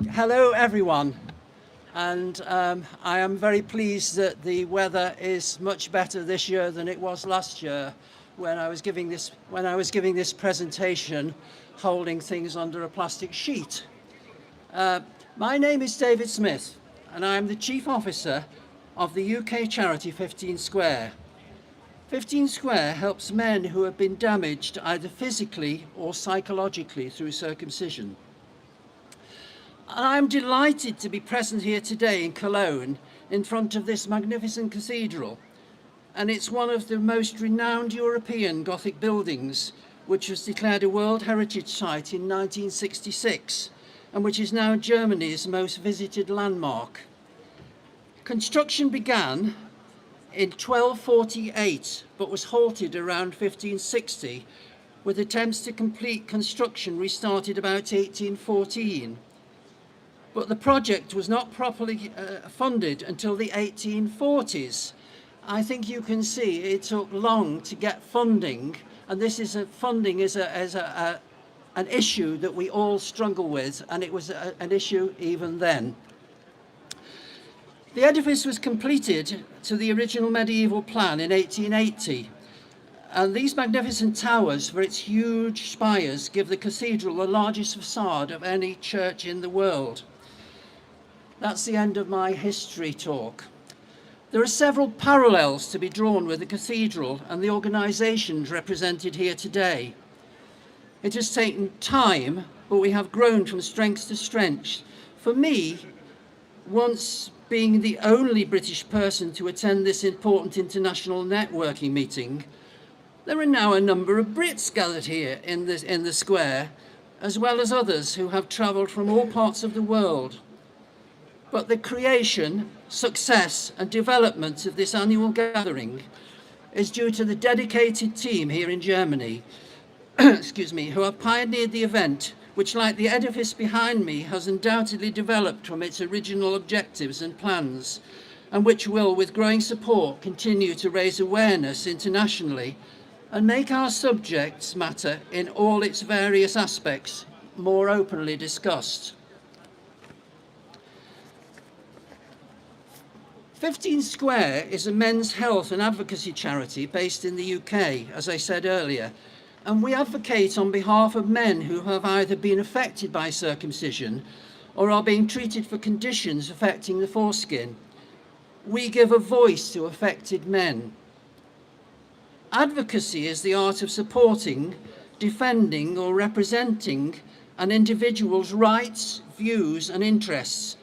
Hello everyone, and I am very pleased that the weather is much better this year than it was last year when I was giving this presentation holding things under a plastic sheet. My name is David Smith and I am the Chief Officer of the UK charity 15 Square. 15 Square helps men who have been damaged either physically or psychologically through circumcision. And I'm delighted to be present here today in Cologne in front of this magnificent cathedral. And it's one of the most renowned European Gothic buildings, which was declared a World Heritage Site in 1966 and which is now Germany's most visited landmark. Construction began in 1248 but was halted around 1560, with attempts to complete construction restarted about 1814. But the project was not properly funded until the 1840s. I think you can see it took long to get funding, and funding is an issue that we all struggle with, and it was an issue even then. The edifice was completed to the original medieval plan in 1880, and these magnificent towers for its huge spires give the cathedral the largest facade of any church in the world. That's the end of my history talk. There are several parallels to be drawn with the cathedral and the organisations represented here today. It has taken time, but we have grown from strength to strength. For me, once being the only British person to attend this important international networking meeting, there are now a number of Brits gathered here in the square, as well as others who have travelled from all parts of the world. But the creation, success and development of this annual gathering is due to the dedicated team here in Germany, who have pioneered the event, which, like the edifice behind me, has undoubtedly developed from its original objectives and plans, and which will, with growing support, continue to raise awareness internationally and make our subject matter in all its various aspects more openly discussed. 15 Square is a men's health and advocacy charity based in the UK, as I said earlier, and we advocate on behalf of men who have either been affected by circumcision or are being treated for conditions affecting the foreskin. We give a voice to affected men. Advocacy is the art of supporting, defending or representing an individual's rights, views and interests,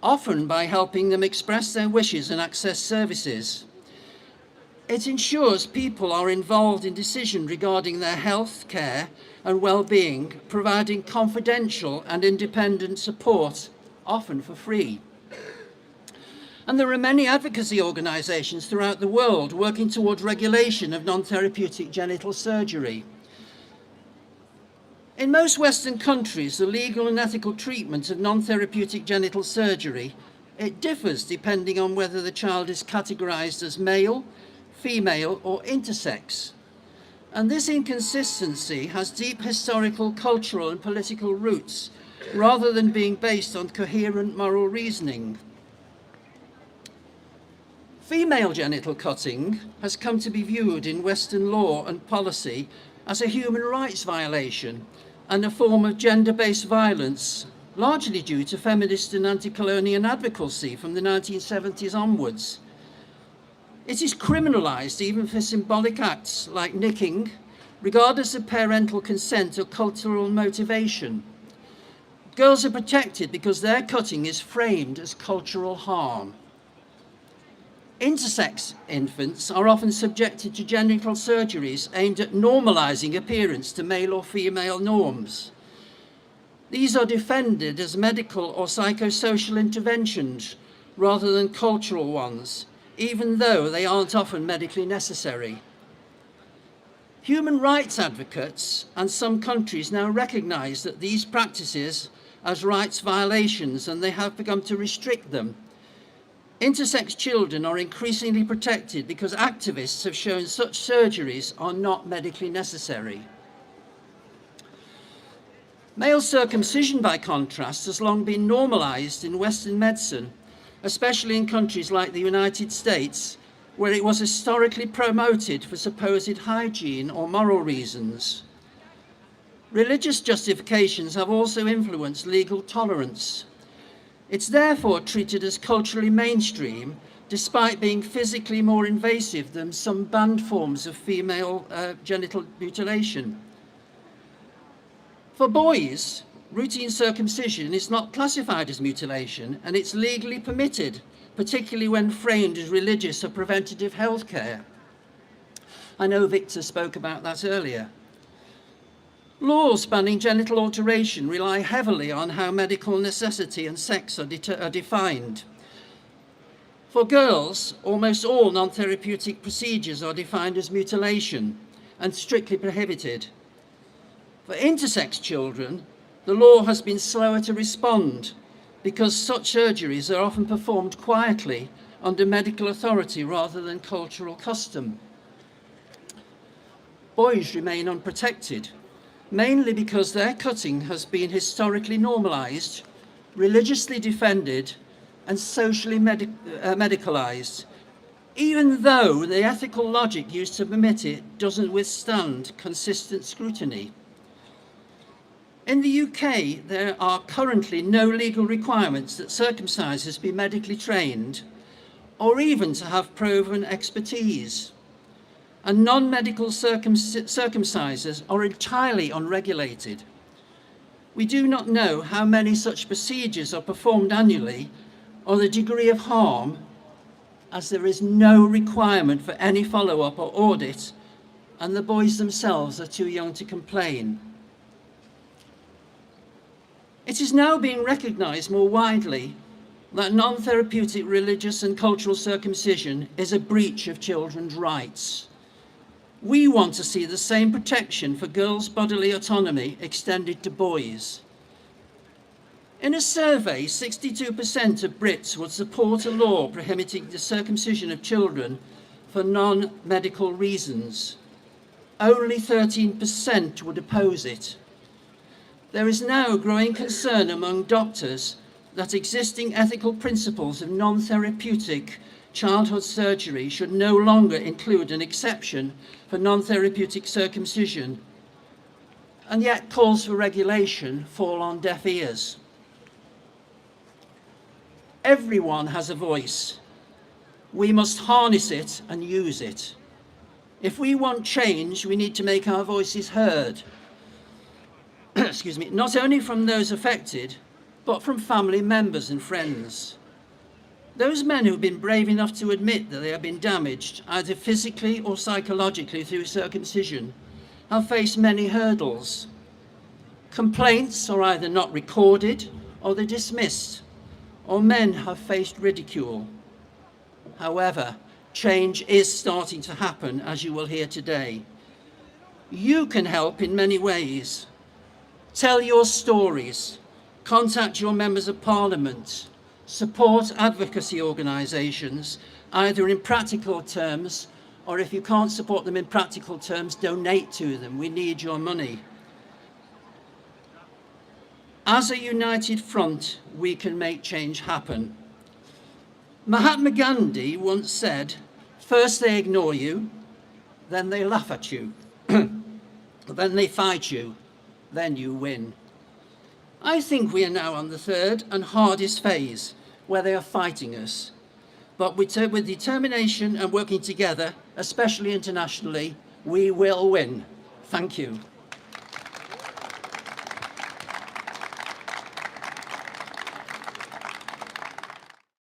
often by helping them express their wishes and access services. It ensures people are involved in decisions regarding their health, care and well-being, providing confidential and independent support, often for free. And there are many advocacy organisations throughout the world working towards regulation of non-therapeutic genital surgery. In most Western countries, the legal and ethical treatment of non-therapeutic genital surgery, it differs depending on whether the child is categorised as male, female or intersex. And this inconsistency has deep historical, cultural and political roots, rather than being based on coherent moral reasoning. Female genital cutting has come to be viewed in Western law and policy as a human rights violation and a form of gender-based violence, largely due to feminist and anti-colonial advocacy from the 1970s onwards. It is criminalised even for symbolic acts like nicking, regardless of parental consent or cultural motivation. Girls are protected because their cutting is framed as cultural harm. Intersex infants are often subjected to genital surgeries aimed at normalising appearance to male or female norms. These are defended as medical or psychosocial interventions rather than cultural ones, even though they aren't often medically necessary. Human rights advocates and some countries now recognise that these practices as rights violations, and they have begun to restrict them. Intersex children are increasingly protected because activists have shown such surgeries are not medically necessary. Male circumcision, by contrast, has long been normalized in Western medicine, especially in countries like the United States, where it was historically promoted for supposed hygiene or moral reasons. Religious justifications have also influenced legal tolerance. It's therefore treated as culturally mainstream, despite being physically more invasive than some banned forms of female genital mutilation. For boys, routine circumcision is not classified as mutilation, and it's legally permitted, particularly when framed as religious or preventative health care. I know Victor spoke about that earlier. Laws banning genital alteration rely heavily on how medical necessity and sex are defined. For girls, almost all non-therapeutic procedures are defined as mutilation and strictly prohibited. For intersex children, the law has been slower to respond because such surgeries are often performed quietly under medical authority rather than cultural custom. Boys remain unprotected, mainly because their cutting has been historically normalized, religiously defended, and socially medicalized, even though the ethical logic used to permit it doesn't withstand consistent scrutiny. In the UK, there are currently no legal requirements that circumcisers be medically trained or even to have proven expertise. And non-medical circumcisers are entirely unregulated. We do not know how many such procedures are performed annually or the degree of harm, as there is no requirement for any follow-up or audit, and the boys themselves are too young to complain. It is now being recognised more widely that non-therapeutic religious and cultural circumcision is a breach of children's rights. We want to see the same protection for girls' bodily autonomy extended to boys. In a survey, 62% of Brits would support a law prohibiting the circumcision of children for non-medical reasons. Only 13% would oppose it. There is now growing concern among doctors that existing ethical principles of non-therapeutic childhood surgery should no longer include an exception for non-therapeutic circumcision, and yet calls for regulation fall on deaf ears. Everyone has a voice. We must harness it and use it. If we want change, we need to make our voices heard. Excuse me, not only from those affected, but from family members and friends. Those men who've been brave enough to admit that they have been damaged, either physically or psychologically through circumcision, have faced many hurdles. Complaints are either not recorded or they're dismissed, or men have faced ridicule. However, change is starting to happen, as you will hear today. You can help in many ways. Tell your stories, contact your members of parliament, support advocacy organisations, either in practical terms, or if you can't support them in practical terms, donate to them. We need your money. As a united front, we can make change happen. Mahatma Gandhi once said, first they ignore you, then they laugh at you, then they fight you, then you win. I think we are now on the third and hardest phase, where they are fighting us. But with determination and working together, especially internationally, we will win. Thank you.